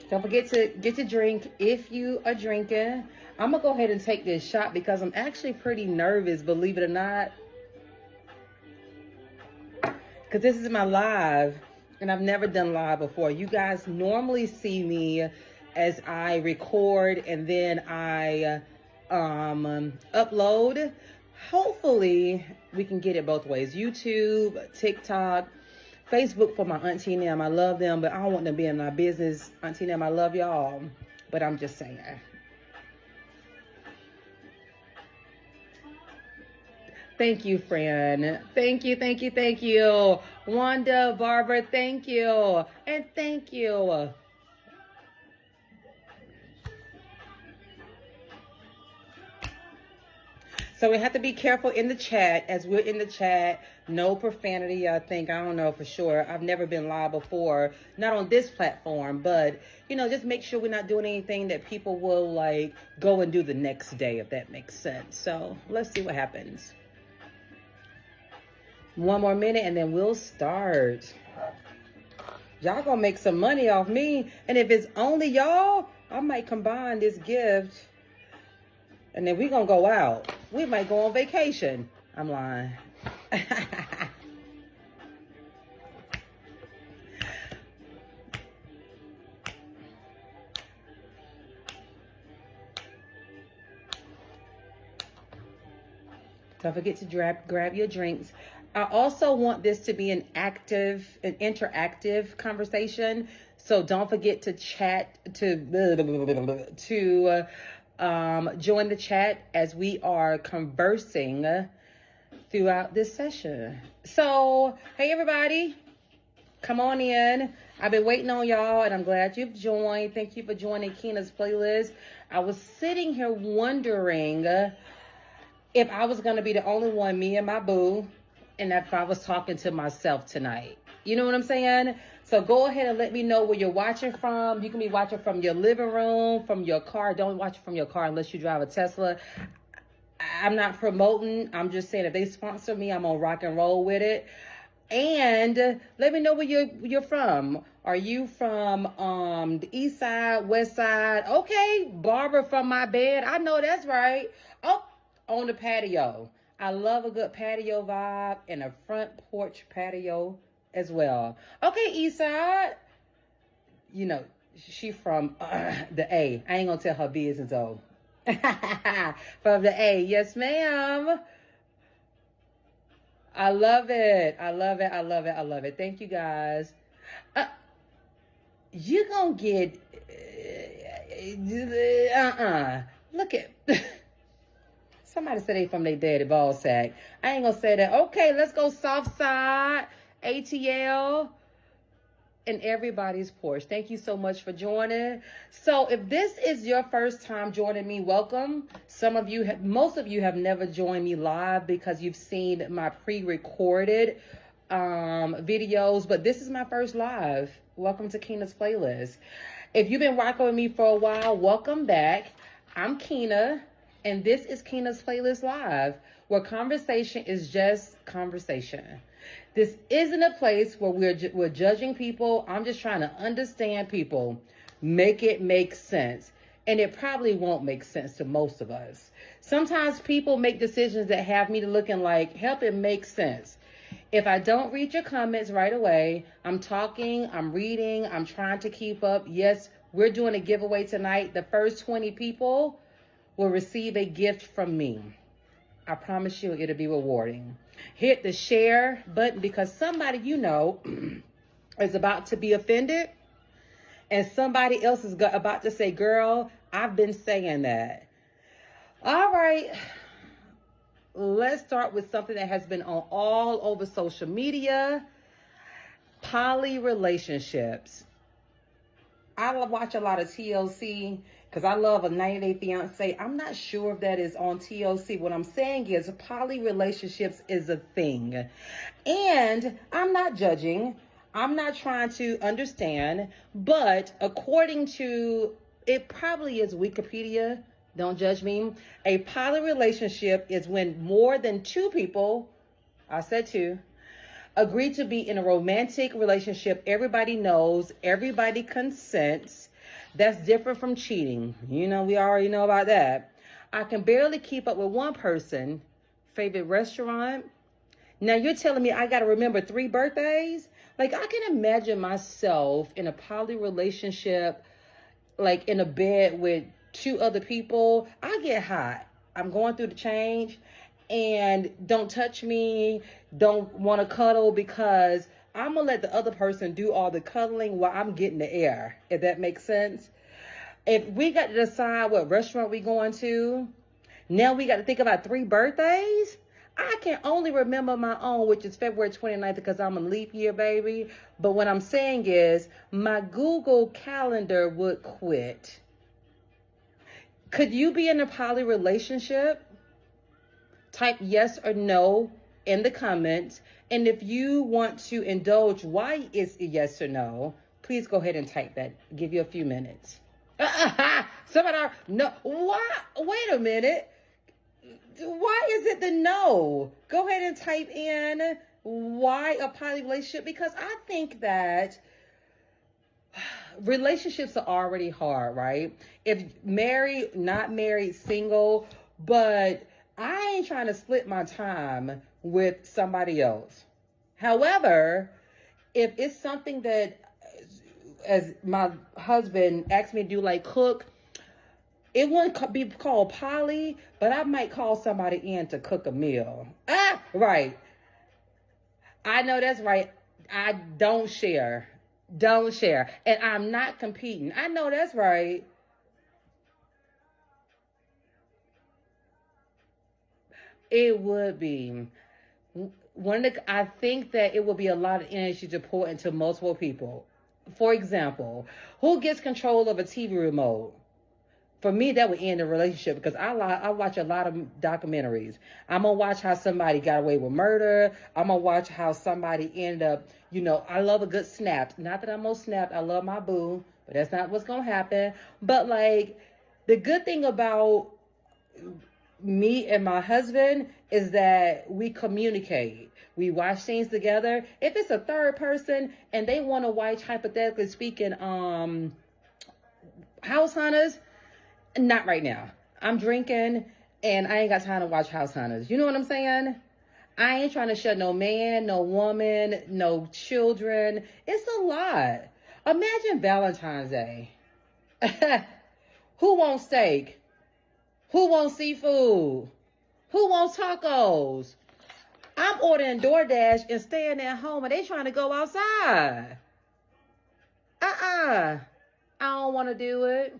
Don't forget to get your drink if you are drinking. I'm going to go ahead and take this shot because I'm actually pretty nervous, believe it or not. Because this is my live, and I've never done live before. You guys normally see me as I record and then I upload. Hopefully, we can get it both ways. YouTube, TikTok, Facebook for my auntie and them. I love them, but I don't want them being in my business. Auntie and them, I love y'all, but I'm just saying. Thank you, friend. Thank you, thank you, thank you. Wanda, Barbara, thank you. And thank you. So we have to be careful in the chat. As we're in the chat, no profanity, I think. I don't know for sure. I've never been live before. Not on this platform, but, you know, just make sure we're not doing anything that people will, like, go and do the next day, if that makes sense. So let's see what happens. One more minute and then we'll start. Y'all gonna make some money off me. And if it's only y'all, I might combine this gift. And then we gonna go out. We might go on vacation. I'm lying. Don't forget to grab your drinks. I also want this to be an interactive conversation. So don't forget to chat, to join the chat as we are conversing throughout this session. So, hey everybody, come on in. I've been waiting on y'all and I'm glad you've joined. Thank you for joining Keena's playlist. I was sitting here wondering if I was going to be the only one, me and my boo, and if I was talking to myself tonight. You know what I'm saying? So go ahead and let me know where you're watching from. You can be watching from your living room, from your car. Don't watch it from your car unless you drive a Tesla. I'm not promoting. I'm just saying if they sponsor me, I'm going to rock and roll with it. And let me know where you're from. Are you from the east side, west side? Okay, Barbara from my bed. I know that's right. Oh, on the patio. I love a good patio vibe and a front porch patio as well. Okay, east side. You know, she from the A. I ain't gonna tell her business though. From the A. Yes, ma'am. I love it. I love it. I love it. I love it. Thank you, guys. You're gonna get look at somebody said they from their daddy ball sack. I ain't gonna say that. Okay, let's go South Side, ATL, and everybody's porch. Thank you so much for joining. So if this is your first time joining me, welcome. Most of you have never joined me live because you've seen my pre-recorded videos, but this is my first live. Welcome to Keena's playlist. If you've been rocking with me for a while, welcome back. I'm Keena. And this is Keena's Playlist Live, where conversation is just conversation. This isn't a place where we're judging people. I'm just trying to understand people, make it make sense. And it probably won't make sense to most of us. Sometimes people make decisions that have me looking like, help it make sense. If I don't read your comments right away, I'm talking, I'm reading, I'm trying to keep up. Yes, we're doing a giveaway tonight. The first 20 people will receive a gift from me. I promise you it'll be rewarding. Hit the share button because somebody you know is about to be offended and somebody else is about to say, girl, I've been saying that. All right. Let's start with something that has been on all over social media. Poly relationships. I watch a lot of TLC because I love a 90 Day Fiance. I'm not sure if that is on TLC. What I'm saying is poly relationships is a thing. And I'm not judging. I'm not trying to understand. But according to, it probably is Wikipedia. Don't judge me. A poly relationship is when more than two people, I said two, agree to be in a romantic relationship. Everybody knows, everybody consents. That's different from cheating. You know, we already know about that. I can barely keep up with one person. Favorite restaurant. Now you're telling me I got to remember 3 birthdays? Like, I can imagine myself in a poly relationship, like in a bed with 2 other people. I get hot. I'm going through the change, and don't touch me, don't want to cuddle, because I'm going to let the other person do all the cuddling while I'm getting the air, if that makes sense. If we got to decide what restaurant we going to, now we got to think about 3 birthdays. I can only remember my own, which is February 29th, because I'm a leap year baby. But what I'm saying is my Google Calendar would quit. Could you be in a poly relationship? Type yes or no in the comments. And if you want to indulge why it's a yes or no, please go ahead and type that. I'll give you a few minutes. Somebody are, no. Why? Wait a minute. Why is it the no? Go ahead and type in why a poly relationship, because I think that relationships are already hard, right? If married, not married, single, but I ain't trying to split my time with somebody else. However, if it's something that, as my husband asked me to do, like cook, it wouldn't be called poly, but I might call somebody in to cook a meal. Right. I know that's right. I don't share. Don't share. And I'm not competing. I know that's right. It would be. I think that it would be a lot of energy to pour into multiple people. For example, who gets control of a TV remote? For me, that would end the relationship, because I watch a lot of documentaries. I'm going to watch how somebody got away with murder. I'm going to watch how somebody ended up, I love a good snap. Not that I'm going to snap. I love my boo, but that's not what's going to happen. But, like, the good thing about me and my husband is that we communicate. We watch things together. If it's a third person and they want to watch, hypothetically speaking, House Hunters, not right now. I'm drinking and I ain't got time to watch House Hunters. You know what I'm saying? I ain't trying to shut no man, no woman, no children. It's a lot. Imagine Valentine's Day. Who wants steak? Who wants seafood? Who wants tacos? I'm ordering DoorDash and staying at home, and they trying to go outside. I don't want to do it.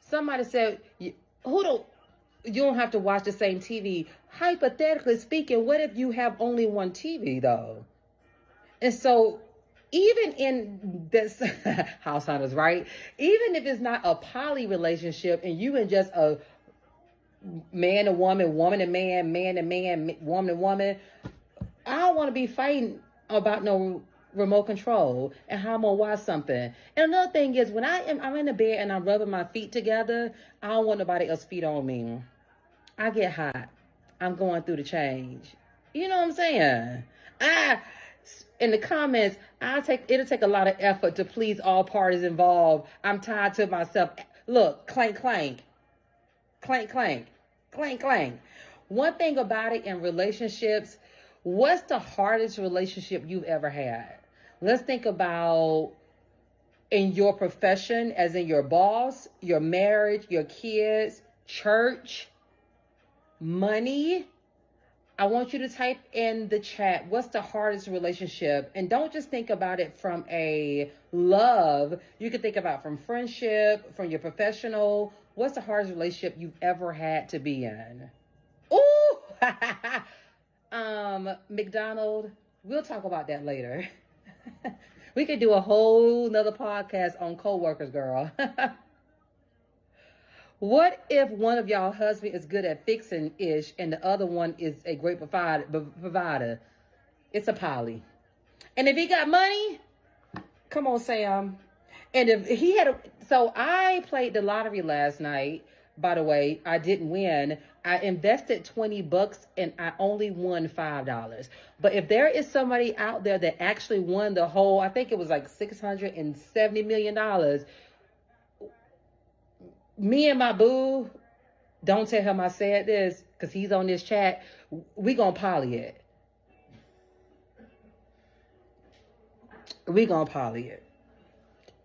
Somebody said, you don't have to watch the same TV. Hypothetically speaking, what if you have only one TV, though? And so, even in this House Hunters, right? Even if it's not a poly relationship and you and just a man and woman, woman and man, man and man, woman and woman, I don't want to be fighting about no remote control and how I'm gonna watch something. And another thing is, when I'm in the bed and I'm rubbing my feet together, I don't want nobody else's feet on me. I get hot. I'm going through the change. You know what I'm saying? In the comments, it'll take a lot of effort to please all parties involved. I'm tied to myself. Look, clank, clank. Clank, clank. Clank, clank. One thing about it in relationships, what's the hardest relationship you've ever had? Let's think about in your profession, as in your boss, your marriage, your kids, church, money. I want you to type in the chat, what's the hardest relationship? And don't just think about it from a love. You can think about from friendship, from your professional. What's the hardest relationship you've ever had to be in? Ooh! McDonald, we'll talk about that later. We could do a whole nother podcast on coworkers, girl. What if one of y'all husband is good at fixing-ish and the other one is a great provider? It's a poly. And if he got money, come on, Sam. And if he so I played the lottery last night. By the way, I didn't win. I invested $20 and I only won $5. But if there is somebody out there that actually won the whole, I think it was like $670 million, Me and my boo, don't tell him I said this because he's on this chat. We gonna poly it. We gonna poly it.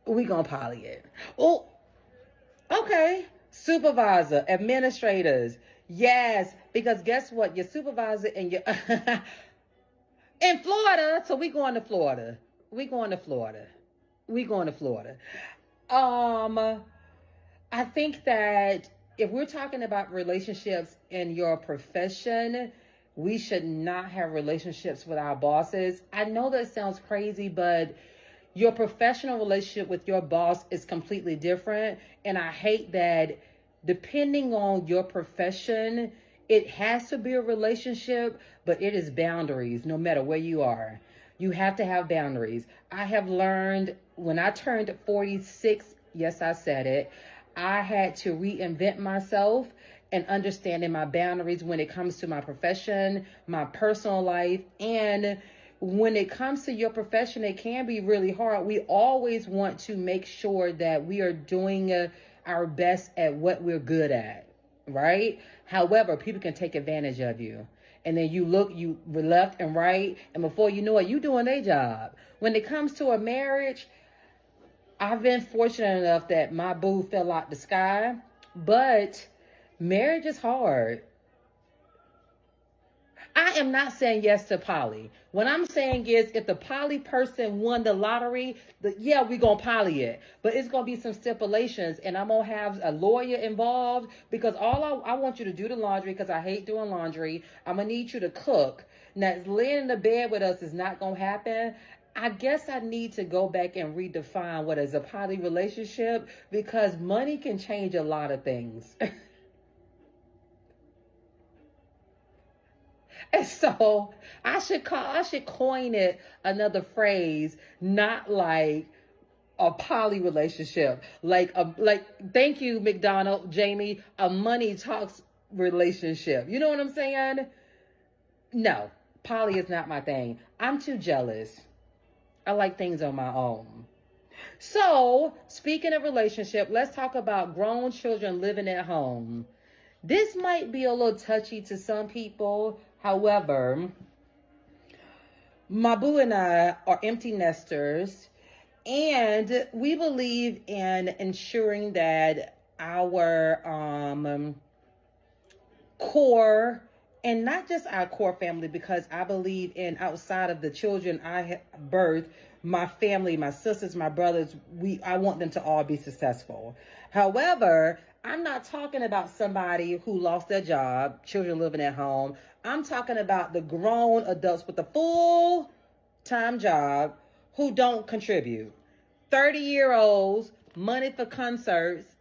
We gonna poly it. Oh, okay. Supervisor, administrators. Yes, because guess what? Your supervisor and your in Florida. So we going to Florida. We going to Florida. We going to Florida. I think that if we're talking about relationships in your profession, we should not have relationships with our bosses. I know that sounds crazy, but your professional relationship with your boss is completely different. And I hate that depending on your profession, it has to be a relationship, but it is boundaries no matter where you are. You have to have boundaries. I have learned when I turned 46, yes, I said it, I had to reinvent myself and understanding my boundaries when it comes to my profession, my personal life, and when it comes to your profession, it can be really hard. We always want to make sure that we are doing our best at what we're good at, right? However, people can take advantage of you. And then you look, you left and right, and before you know it, you doing their job. When it comes to a marriage, I've been fortunate enough that my boo fell out the sky, but marriage is hard. I am not saying yes to poly. What I'm saying is if the poly person won the lottery, yeah, we're going to poly it. But it's going to be some stipulations, and I'm going to have a lawyer involved because I want you to do the laundry because I hate doing laundry. I'm going to need you to cook. Now, laying in the bed with us is not going to happen. I guess I need to go back and redefine what is a poly relationship because money can change a lot of things. And so I should coin it another phrase, not like a poly relationship, like thank you, McDonald, Jamie, a money talks relationship. You know what I'm saying? No, poly is not my thing. I'm too jealous. I like things on my own. So speaking of relationship, let's talk about grown children living at home. This might be a little touchy to some people. However, my boo and I are empty nesters, and we believe in ensuring that our core, and not just our core family, because I believe in outside of the children I birthed, my family, my sisters, my brothers, I want them to all be successful. However, I'm not talking about somebody who lost their job, children living at home. I'm talking about the grown adults with a full-time job who don't contribute. 30-year-olds, money for concerts.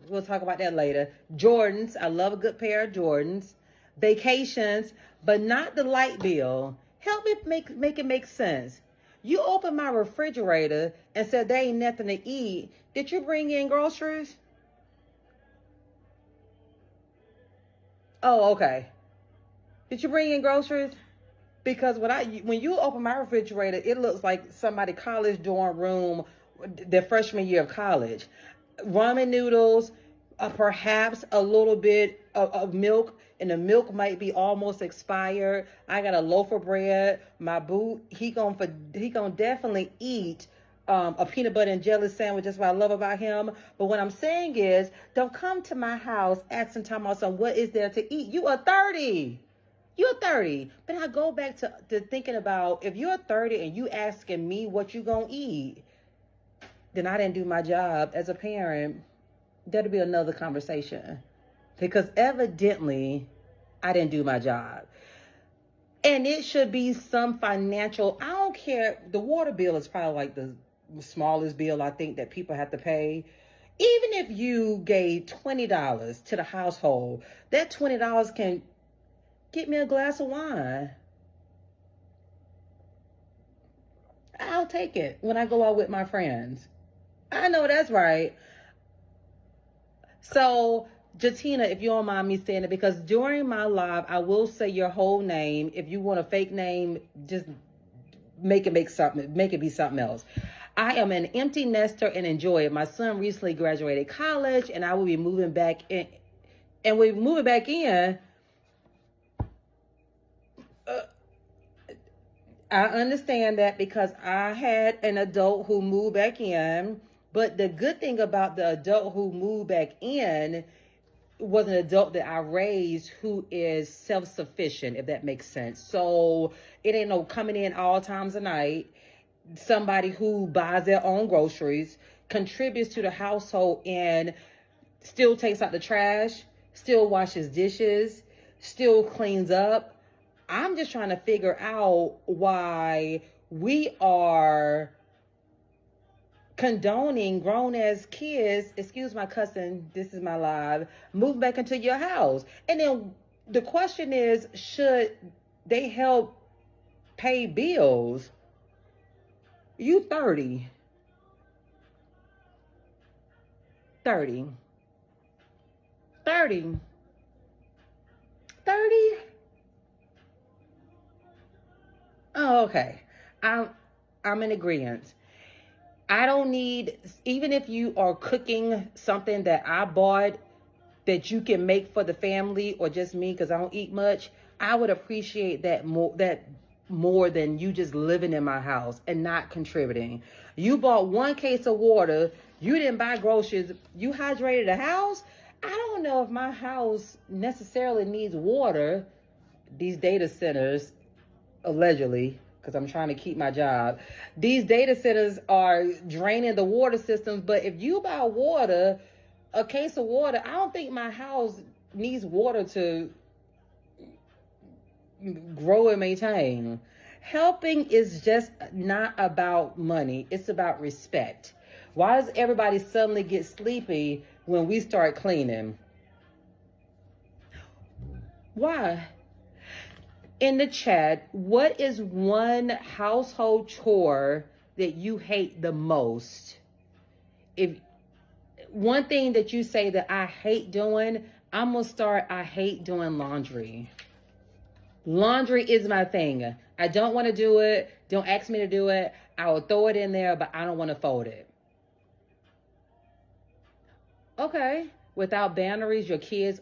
We'll talk about that later. Jordans. I love a good pair of Jordans. Vacations, but not the light bill. Help me make it make sense. You opened my refrigerator and said there ain't nothing to eat. Did you bring in groceries? Oh, okay. Did you bring in groceries? Because when you open my refrigerator, it looks like somebody college dorm room, their freshman year of college. Ramen noodles, perhaps a little bit of milk, and the milk might be almost expired. I got a loaf of bread. My boo, he gonna definitely eat a peanut butter and jelly sandwich. That's what I love about him. But what I'm saying is, don't come to my house asking time about what is there to eat. You are 30. You're 30. But I go back to thinking about if you're 30 and you asking me what you gonna eat, then I didn't do my job as a parent. That'll be another conversation. Because evidently, I didn't do my job. And it should be some financial, I don't care. The water bill is probably like the smallest bill I think that people have to pay. Even if you gave $20 to the household, that $20 can get me a glass of wine. I'll take it when I go out with my friends. I know that's right. So, Jatina, if you don't mind me saying it, because during my live, I will say your whole name. If you want a fake name, just make it be something else. I am an empty nester and enjoy it. My son recently graduated college, and I will be moving back in. And we're moving back in. I understand that because I had an adult who moved back in. But the good thing about the adult who moved back in was an adult that I raised who is self-sufficient, if that makes sense. So it ain't no coming in all times of night. Somebody who buys their own groceries, contributes to the household, and still takes out the trash, still washes dishes, still cleans up. I'm just trying to figure out why we are condoning grown as kids, excuse my cussing, this is my live, move back into your house. And then the question is, should they help pay bills? You 30. 30. 30. 30? Oh, okay. I'm in agreement. I don't need, even if you are cooking something that I bought that you can make for the family or just me because I don't eat much, I would appreciate that more than you just living in my house and not contributing. You bought one case of water, you didn't buy groceries, you hydrated a house. I don't know if my house necessarily needs water. These data centers, allegedly, because I'm trying to keep my job, these data centers are draining the water systems. But if you buy water, a case of water, I don't think my house needs water to grow and maintain. Helping is just not about money. It's about respect. Why does everybody suddenly get sleepy when we start cleaning? Why? In the chat, what is one household chore that you hate the most? If one thing that you say that I hate doing, I'm gonna start, I hate doing laundry. Laundry is my thing. I don't want to do it. Don't ask me to do it. I will throw it in there, but I don't want to fold it. Okay. Without boundaries, your kids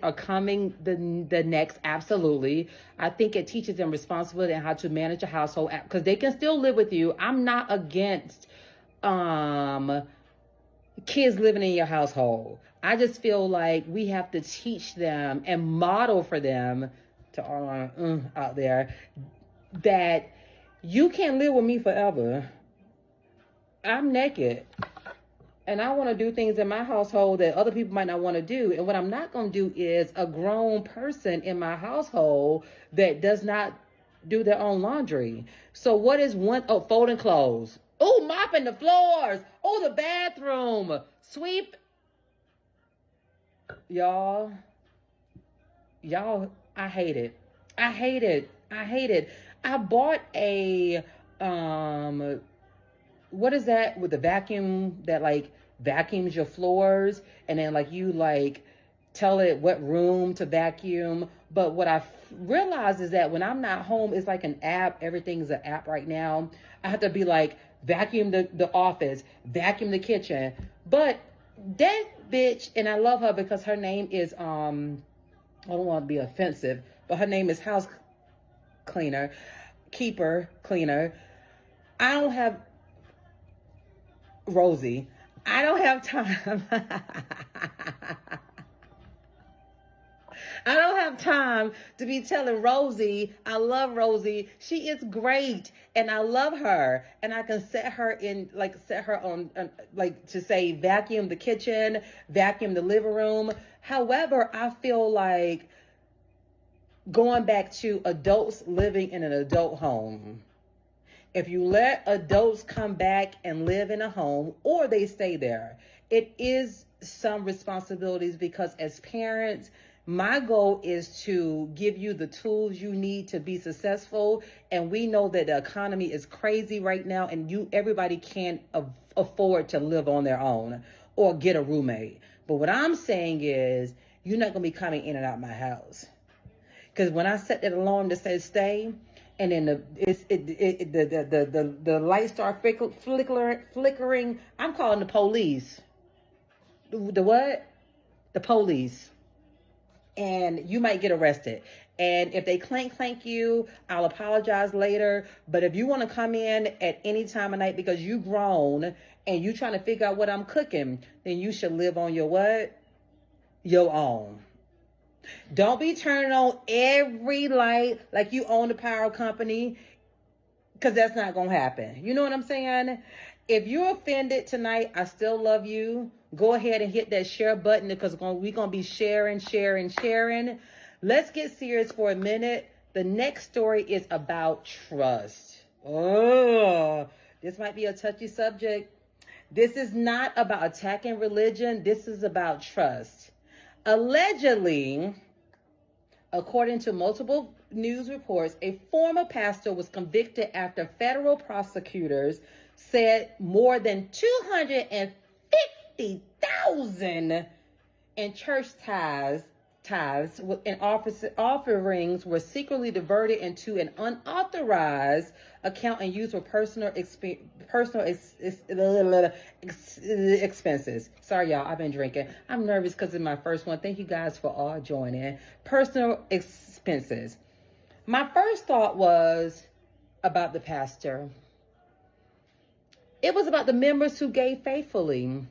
are coming the next. Absolutely. I think it teaches them responsibility and how to manage a household because they can still live with you. I'm not against kids living in your household. I just feel like we have to teach them and model for them to all out there that you can't live with me forever. I'm naked. And I want to do things in my household that other people might not want to do. And what I'm not going to do is a grown person in my household that does not do their own laundry. So what is one? Oh, folding clothes. Oh, mopping the floors. Oh, the bathroom. Sweep. Y'all, I hate it. I hate it. I hate it. I bought a, what is that with the vacuum that like vacuums your floors and then like you like tell it what room to vacuum. But what I realized is that when I'm not home, it's like an app. Everything's an app right now. I have to be like vacuum the office, vacuum the kitchen. But that bitch, and I love her because her name is, I don't want to be offensive, but her name is House Cleaner, Keeper Cleaner. I don't have, Rosie, I don't have time. I don't have time to be telling Rosie, I love Rosie. She is great and I love her. And I can set her on, like to say vacuum the kitchen, vacuum the living room. However, I feel like going back to adults living in an adult home. If you let adults come back and live in a home or they stay there, it is some responsibilities because as parents, my goal is to give you the tools you need to be successful. And we know that the economy is crazy right now and everybody can't afford to live on their own or get a roommate. But what I'm saying is you're not going to be coming in and out my house. Because when I set that alarm that says stay, and then the light start flickering. I'm calling the police. The what? The police. And you might get arrested. And if they clank you, I'll apologize later. But if you want to come in at any time of night because you grown and you trying to figure out what I'm cooking, then you should live on your what? Your own. Don't be turning on every light like you own the power company, because that's not going to happen. You know what I'm saying? If you're offended tonight, I still love you. Go ahead and hit that share button, because we're going to be sharing. Let's get serious for a minute. The next story is about trust. Oh, this might be a touchy subject. This is not about attacking religion. This is about trust. Allegedly, according to multiple news reports, a former pastor was convicted after federal prosecutors said more than $250,000 in church tithes and offerings were secretly diverted into an unauthorized account and used for personal expenses. Sorry, y'all, I've been drinking. I'm nervous because it's my first one. Thank you guys for all joining. Personal expenses. My first thought was about the pastor. It was about the members who gave faithfully.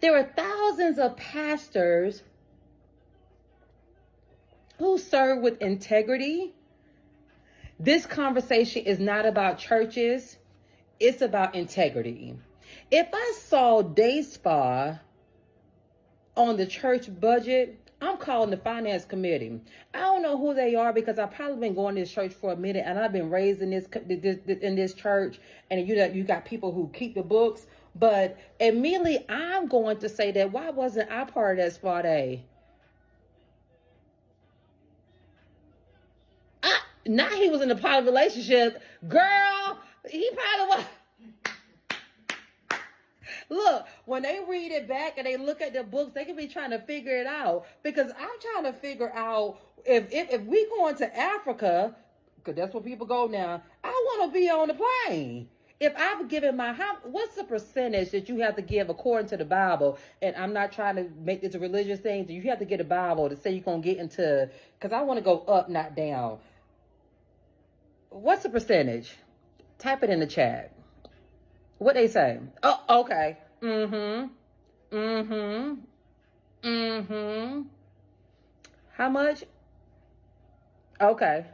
There are thousands of pastors who serve with integrity. This conversation is not about churches. It's about integrity. If I saw day spa on the church budget, I'm calling the finance committee. I don't know who they are, because I've probably been going to this church for a minute, and I've been raised in this church, and you got people who keep the books. But immediately I'm going to say that, why wasn't I part of that spa day? Now he was in a poly relationship. Girl, he probably was. Look, when they read it back and they look at the books, they can be trying to figure it out. Because I'm trying to figure out if we going to Africa, because that's where people go now, I want to be on the plane. If I've given what's the percentage that you have to give according to the Bible? And I'm not trying to make this a religious thing. So you have to get a Bible to say you're going to get into, because I want to go up, not down. What's the percentage? Type it in the chat. What they say? Oh, okay. How much? Okay.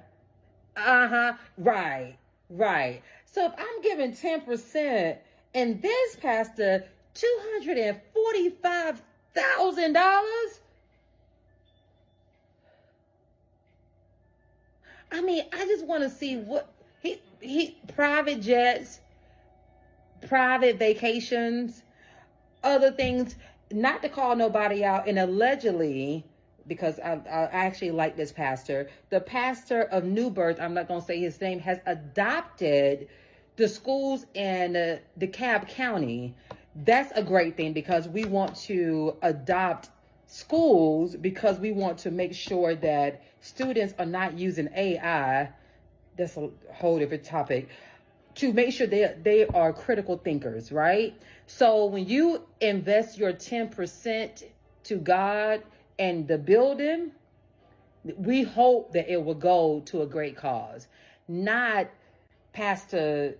Right. So if I'm giving 10% and this pastor $245,000, I mean, I just want to see what he private jets, private vacations, other things, not to call nobody out. And allegedly, because I actually like this pastor, the pastor of New Birth, I'm not going to say his name, has adopted the schools in DeKalb County. That's a great thing, because we want to adopt schools, because we want to make sure that students are not using AI. That's a whole different topic. To make sure they are critical thinkers, right? So when you invest your 10% to God and the building, we hope that it will go to a great cause, not Pastor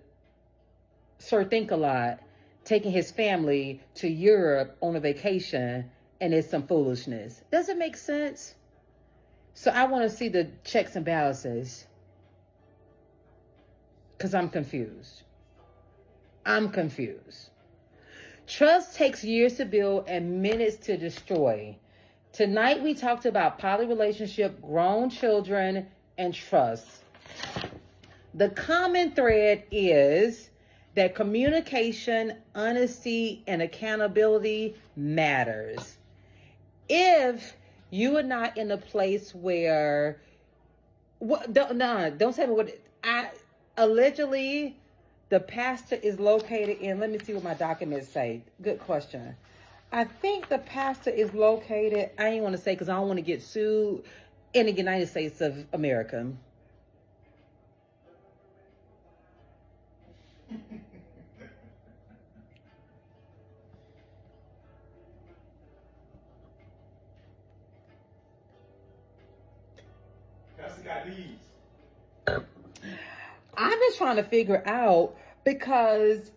Sir Think-A-Lot taking his family to Europe on a vacation and it's some foolishness. Does it make sense? So I want to see the checks and balances, because I'm confused. Trust takes years to build and minutes to destroy. Tonight we talked about poly relationship, grown children, and trust. The common thread is that communication, honesty, and accountability matters. If you are not in a place where, don't tell me what allegedly the pastor is located in. Let me see what my documents say. Good question. I think the pastor is located, I ain't want to say because I don't want to get sued, in the United States of America. I'm just trying to figure out because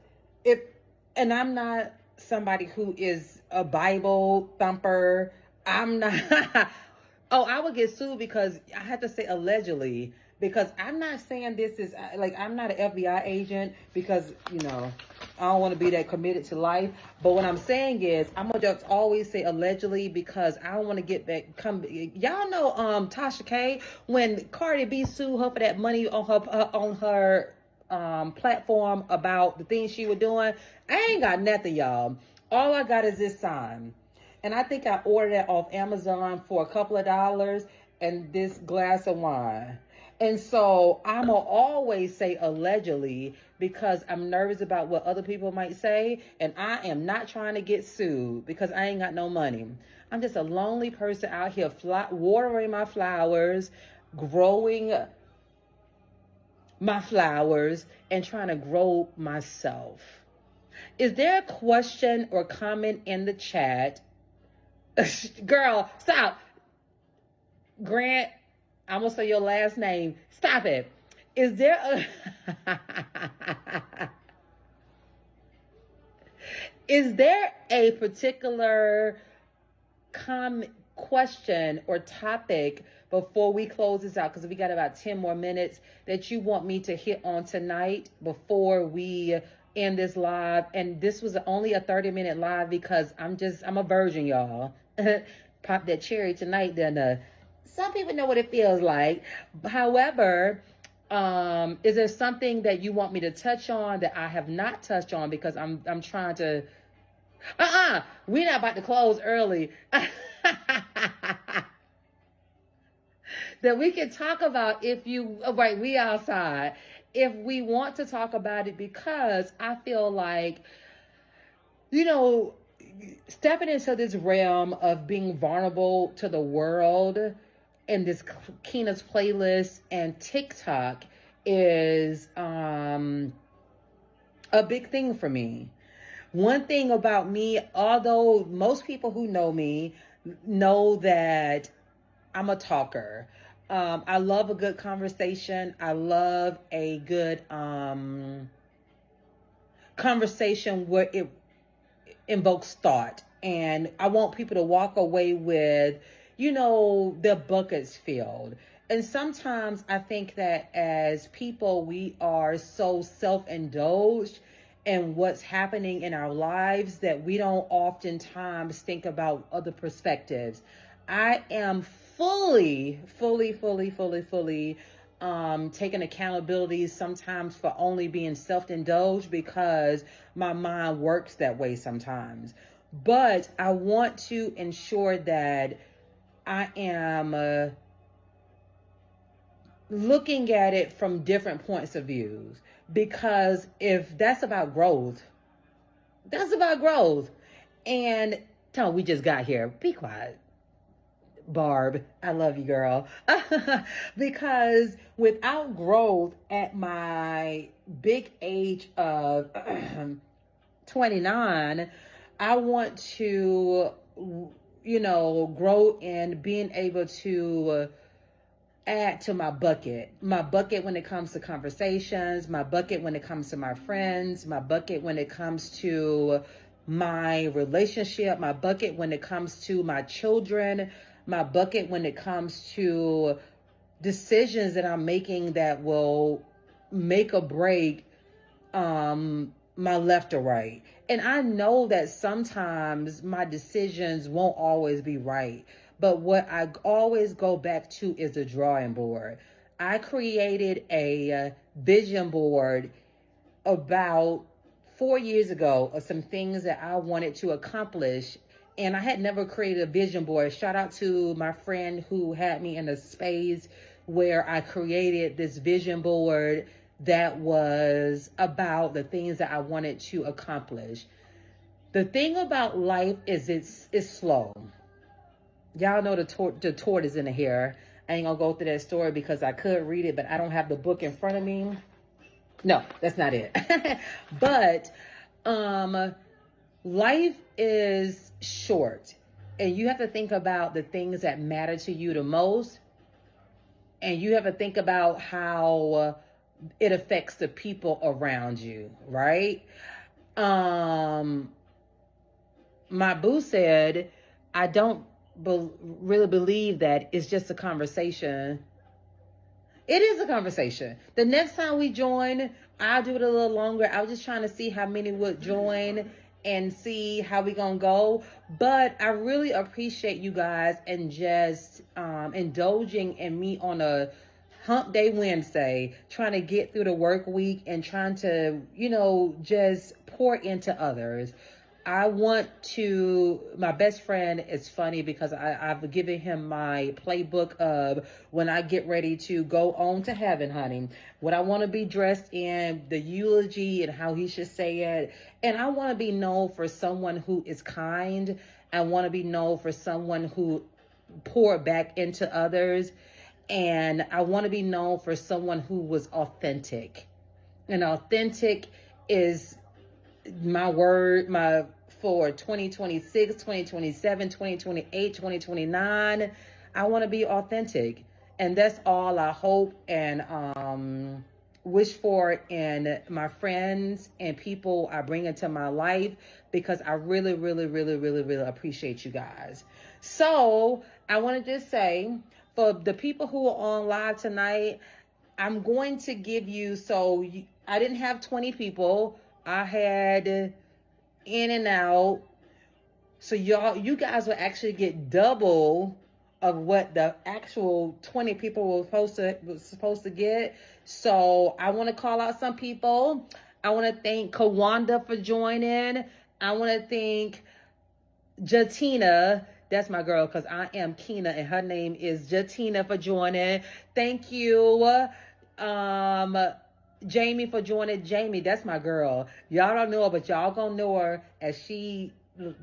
and I'm not somebody who is a Bible thumper. I'm not. Oh, I would get sued because I had to say allegedly because I'm not saying this is like I'm not an FBI agent because I don't want to be that committed to life. But what I'm saying is I'm gonna just always say allegedly because I don't want to get that y'all know Tasha K when Cardi B sued her for that money on her platform about the things she was doing. I ain't got nothing, y'all. All I got is this sign. And I think I ordered it off Amazon for a couple of dollars and this glass of wine. And so I'm going to always say allegedly because I'm nervous about what other people might say. And I am not trying to get sued because I ain't got no money. I'm just a lonely person out here watering my flowers, growing my flowers, and trying to grow myself. Is there a question or comment in the chat? Girl, stop. Grant, I'm going to say your last name. Stop it. Is there a particular question or topic before we close this out? Because we got about 10 more minutes that you want me to hit on tonight before we end this live. And this was only a 30-minute live because I'm a virgin, y'all. Pop that cherry tonight, then some people know what it feels like. However, is there something that you want me to touch on that I have not touched on because I'm trying to we're not about to close early. That we can talk about we outside if we want to talk about it because I feel like stepping into this realm of being vulnerable to the world and this Keena's playlist and TikTok is a big thing for me. One thing about me, although most people who know me know that I'm a talker. I love a good conversation. I love a good conversation where it invokes thought. And I want people to walk away with, their buckets filled. And sometimes I think that as people, we are so self-indulged in what's happening in our lives that we don't oftentimes think about other perspectives. I am fully taking accountability sometimes for only being self-indulged because my mind works that way sometimes. But I want to ensure that I am looking at it from different points of views, because if that's about growth, that's about growth. And tell me, we just got here. Be quiet. Barb, I love you, girl. Because without growth at my big age of 29, I want to, grow in being able to add to my bucket when it comes to conversations, my bucket when it comes to my friends, my bucket when it comes to my relationship, my bucket when it comes to my children, my bucket when it comes to decisions that I'm making that will make or break my left or right. And I know that sometimes my decisions won't always be right. But what I always go back to is the drawing board. I created a vision board about 4 years ago of some things that I wanted to accomplish. And I had never created a vision board. Shout out to my friend who had me in a space where I created this vision board that was about the things that I wanted to accomplish. The thing about life is it's slow. Y'all know the tortoise in the hair. I ain't gonna go through that story because I could read it, but I don't have the book in front of me. No, that's not it. But life is short, and you have to think about the things that matter to you the most. and you have to think about how it affects the people around you, right? My boo said, I don't really believe that it's just a conversation. It is a conversation. The next time we join, I'll do it a little longer. I was just trying to see how many would join and see how we gonna go. But I really appreciate you guys and just indulging in me on a hump day Wednesday, trying to get through the work week and trying to, just pour into others. I want to, my best friend is funny because I've given him my playbook of when I get ready to go on to heaven, honey, what I want to be dressed in, the eulogy and how he should say it. And I want to be known for someone who is kind. I want to be known for someone who poured back into others. And I want to be known for someone who was authentic. And authentic is my word, for 2026, 2027, 2028, 2029. I want to be authentic. And that's all I hope and wish for in my friends and people I bring into my life, because I really, really, really, really, really appreciate you guys. So I want to just say, for the people who are on live tonight, I'm going to give you, I didn't have 20 people. I had in and out. So you guys will actually get double of what the actual 20 people were supposed to get. So I want to call out some people. I want to thank Kawanda for joining. I want to thank Jatina. That's my girl, because I am Kina and her name is Jatina, for joining. Thank you. Jamie for joining. Jamie, that's my girl. Y'all don't know her, but y'all gonna know her as she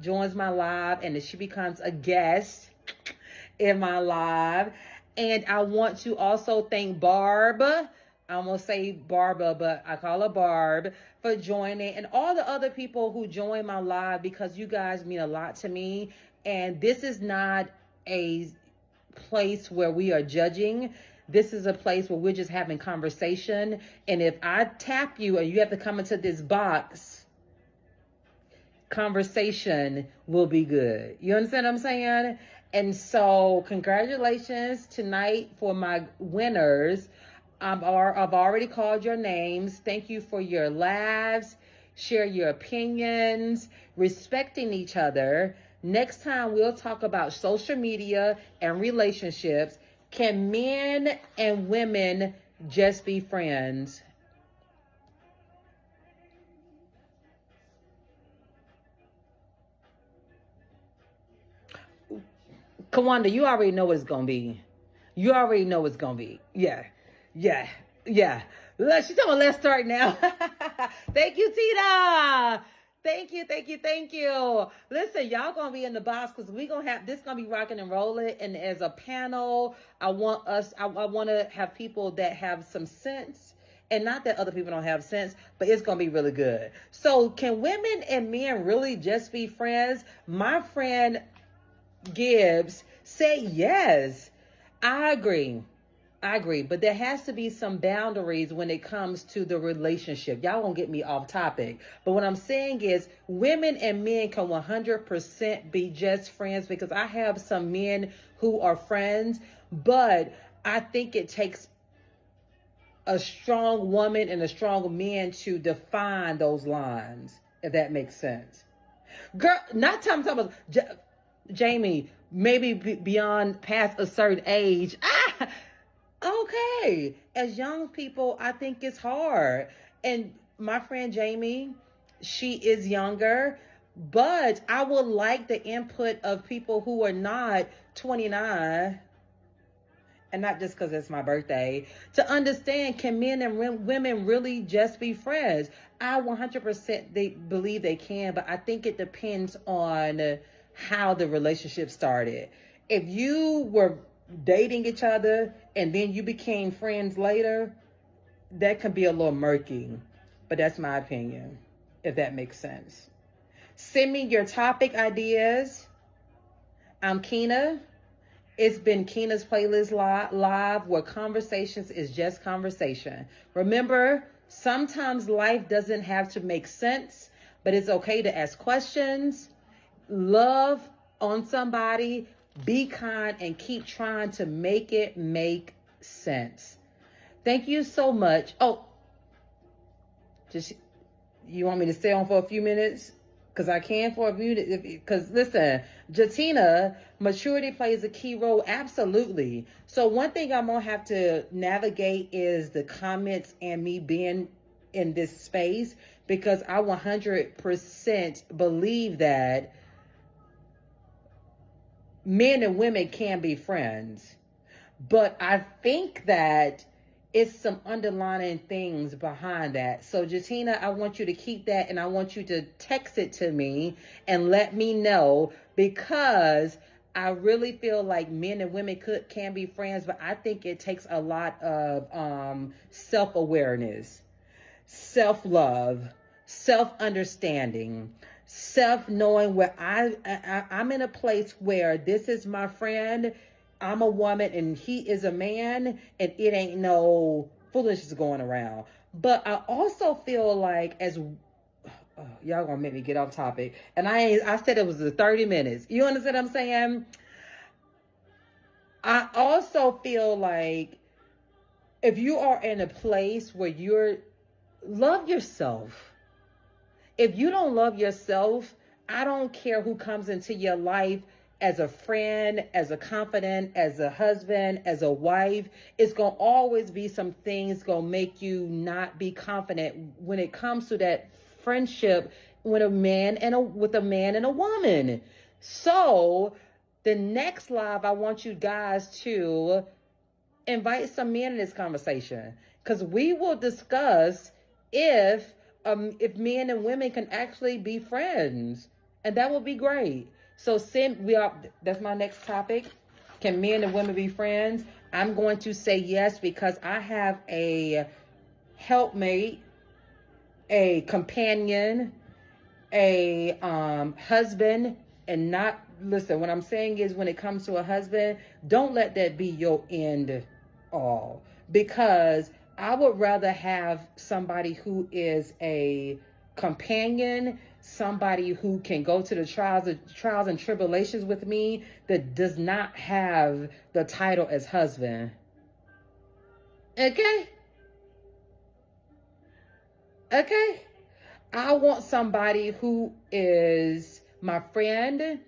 joins my live and as she becomes a guest in my live. And I want to also thank Barb. I'm gonna say Barba, but I call her Barb, for joining, and all the other people who join my live, because you guys mean a lot to me. And this is not a place where we are judging. This is a place where we're just having conversation. And if I tap you and you have to come into this box, conversation will be good. You understand what I'm saying? And so congratulations tonight for my winners. I've already called your names. Thank you for your laughs. Share your opinions, respecting each other. Next time we'll talk about social media and relationships. Can men and women just be friends? Kawanda, you already know what it's going to be. You already know what's going to be. Yeah. She's talking about, let's start now. Thank you, Tita. Thank you. Listen, y'all gonna be in the box, because we gonna have this, gonna be rocking and rolling. And as a panel, I want to have people that have some sense, and not that other people don't have sense, but it's gonna be really good. So can women and men really just be friends? My friend Gibbs said yes. I agree, but there has to be some boundaries when it comes to the relationship. Y'all won't get me off topic, but what I'm saying is women and men can 100% be just friends, because I have some men who are friends, but I think it takes a strong woman and a strong man to define those lines, if that makes sense. Girl, not talking about Jamie, maybe beyond past a certain age. Okay. As young people, I think it's hard. And my friend Jamie, she is younger, but I would like the input of people who are not 29, and not just because it's my birthday, to understand, can men and women really just be friends? I 100% believe they can, but I think it depends on how the relationship started. If you were dating each other and then you became friends later, that can be a little murky, but that's my opinion, if that makes sense. Send me your topic ideas. I'm Kina, It's been Keena's Playlist Live, where conversations is just conversation. Remember, sometimes life doesn't have to make sense, but it's okay to ask questions, love on somebody, be kind, and keep trying to make it make sense. Thank you so much. Oh, just, you want me to stay on for a few minutes? Because I can for a minute. Because listen, Jatina, maturity plays a key role. Absolutely. So one thing I'm going to have to navigate is the comments and me being in this space, because I 100% believe that men and women can be friends. But I think that it's some underlying things behind that. So Jatina, I want you to keep that, and I want you to text it to me and let me know, because I really feel like men and women can be friends, but I think it takes a lot of self-awareness, self-love, self-understanding, self-knowing where I'm in a place where this is my friend, I'm a woman and he is a man, and it ain't no foolishness going around. But I also feel like, as y'all gonna make me get off topic, and I said it was the 30 minutes. You understand what I'm saying? I also feel like if you are in a place where love yourself. If you don't love yourself, I don't care who comes into your life as a friend, as a confidant, as a husband, as a wife. It's going to always be some things going to make you not be confident when it comes to that friendship with a man and a woman. So the next live, I want you guys to invite some men in this conversation, because we will discuss if men and women can actually be friends, and that would be great. So that's my next topic. Can men and women be friends? I'm going to say yes, because I have a helpmate, a companion, a husband, and not, listen, what I'm saying is, when it comes to a husband, don't let that be your end all, because I would rather have somebody who is a companion, somebody who can go to the trials and tribulations with me, that does not have the title as husband. Okay? I want somebody who is my friend,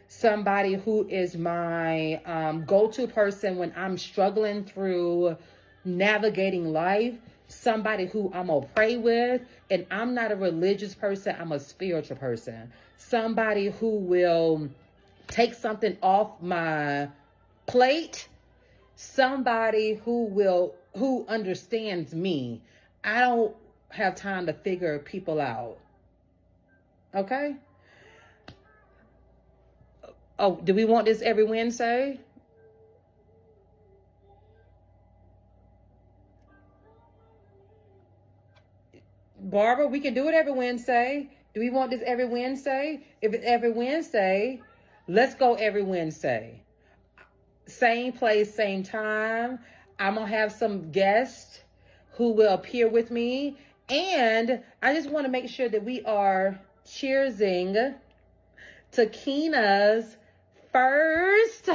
somebody who is my go-to person when I'm struggling through navigating life, somebody who I'm going to pray with. And I'm not a religious person, I'm a spiritual person. Somebody who will take something off my plate, somebody who understands me. I don't have time to figure people out. Okay? Oh, do we want this every Wednesday? Barbara, we can do it every Wednesday. Do we want this every Wednesday? If it's every Wednesday, let's go every Wednesday. Same place, same time. I'm going to have some guests who will appear with me. And I just want to make sure that we are cheersing to Keena's first.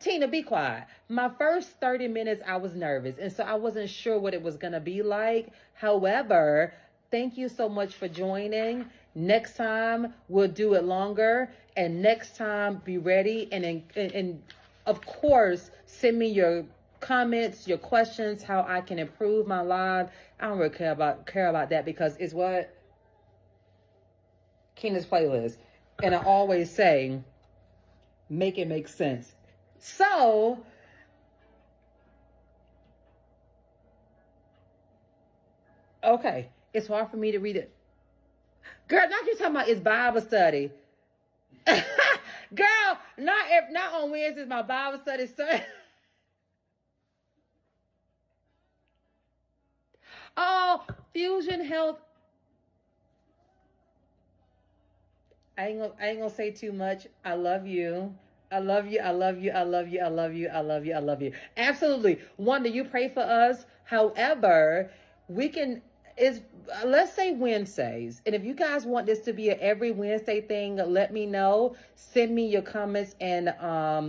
Tina, be quiet. My first 30 minutes, I was nervous, and so I wasn't sure what it was going to be like. However, thank you so much for joining. Next time, we'll do it longer. And next time, be ready. And of course, send me your comments, your questions, how I can improve my live. I don't really care about that, because it's what? Keena's Playlist. And I always say, make it make sense. So, okay, it's hard for me to read it. Girl, not you talking about it's Bible study. Girl, not on Wednesdays, my Bible study. Oh, Fusion Health. I ain't gonna say too much. I love you. I love you. I love you. I love you. I love you. I love you. I love you. Absolutely. Wanda, you pray for us. However, we can is let's say Wednesdays. And if you guys want this to be a every Wednesday thing, let me know. Send me your comments and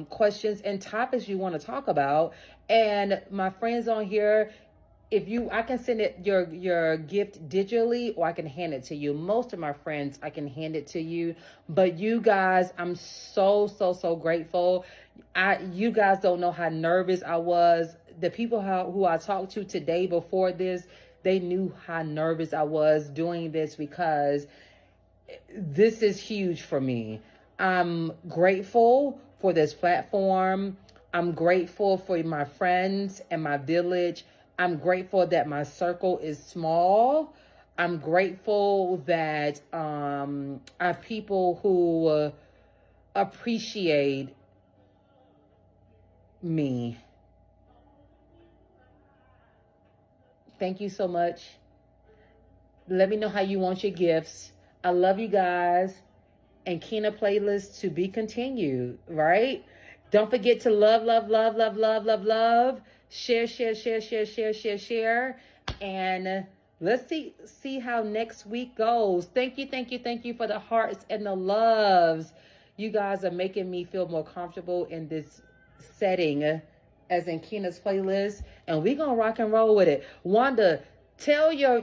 questions and topics you want to talk about. And my friends on here, I can send it your gift digitally, or I can hand it to you. Most of my friends, I can hand it to you, but you guys, I'm so grateful. You guys don't know how nervous I was. The people who I talked to today before this, they knew how nervous I was doing this, because this is huge for me. I'm grateful for this platform. I'm grateful for my friends and my village. I'm grateful that my circle is small. I'm grateful that I have people who appreciate me. Thank you so much. Let me know how you want your gifts. I love you guys. And Kina playlist to be continued, right? Don't forget to love. Share. And let's see how next week goes. Thank you for the hearts and the loves. You guys are making me feel more comfortable in this setting, as in Kina's playlist. And we're going to rock and roll with it. Wanda, tell your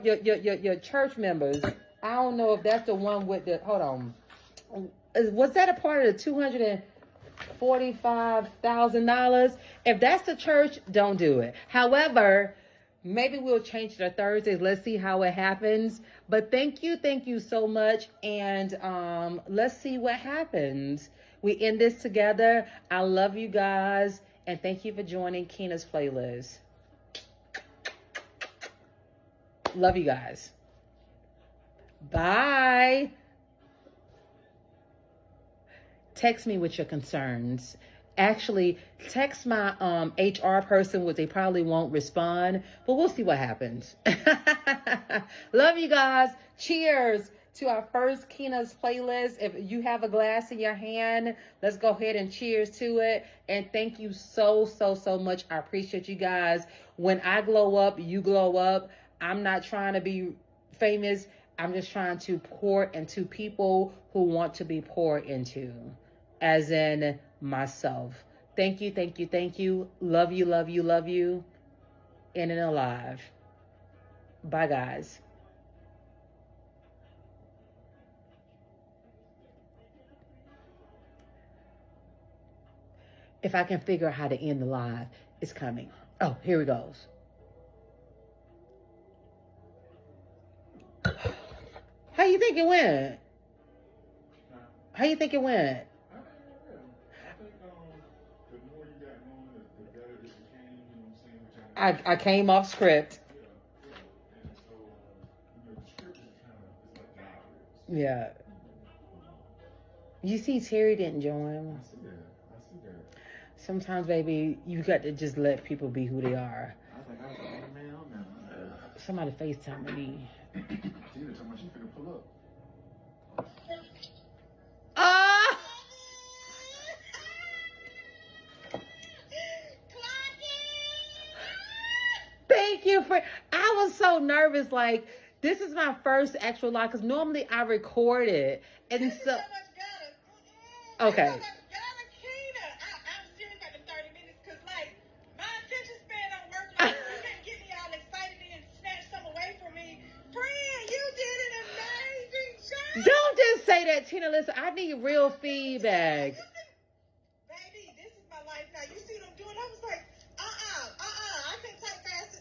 church members. I don't know if that's the one with the, hold on. Was that a part of the $245,000? If that's the church, don't do it. However, maybe we'll change it to Thursdays. Let's see how it happens. But thank you so much. And let's see what happens. We end this together. I love you guys. And thank you for joining Kina's playlist. Love you guys. Bye. Text me with your concerns. Actually, text my HR person, which they probably won't respond, but we'll see what happens. Love you guys. Cheers to our first Kina's playlist. If you have a glass in your hand, let's go ahead and cheers to it. And thank you so much. I appreciate you guys. When I glow up, you glow up. I'm not trying to be famous. I'm just trying to pour into people who want to be poured into, as in myself. Thank you. Love you. In and alive. Bye, guys. If I can figure out how to end the live, it's coming. Oh, here it goes. How you think it went? How you think it went? I came off script. Yeah. You see, Terry didn't join. I see that. Sometimes, baby, you got to just let people be who they are. Somebody FaceTime me. She finna pull up. Ah! Thank you for. I was so nervous. Like, this is my first actual live, because normally I record it, and so. Okay. Don't just say that, Tina. Listen, I need real feedback. Baby, this is my life now. You see what I'm doing? I was like, I can type fast.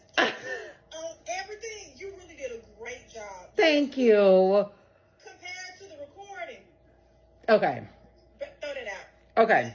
On everything, you really did a great job. Thank you. Compared to the recording. Okay. Throw that out. Okay.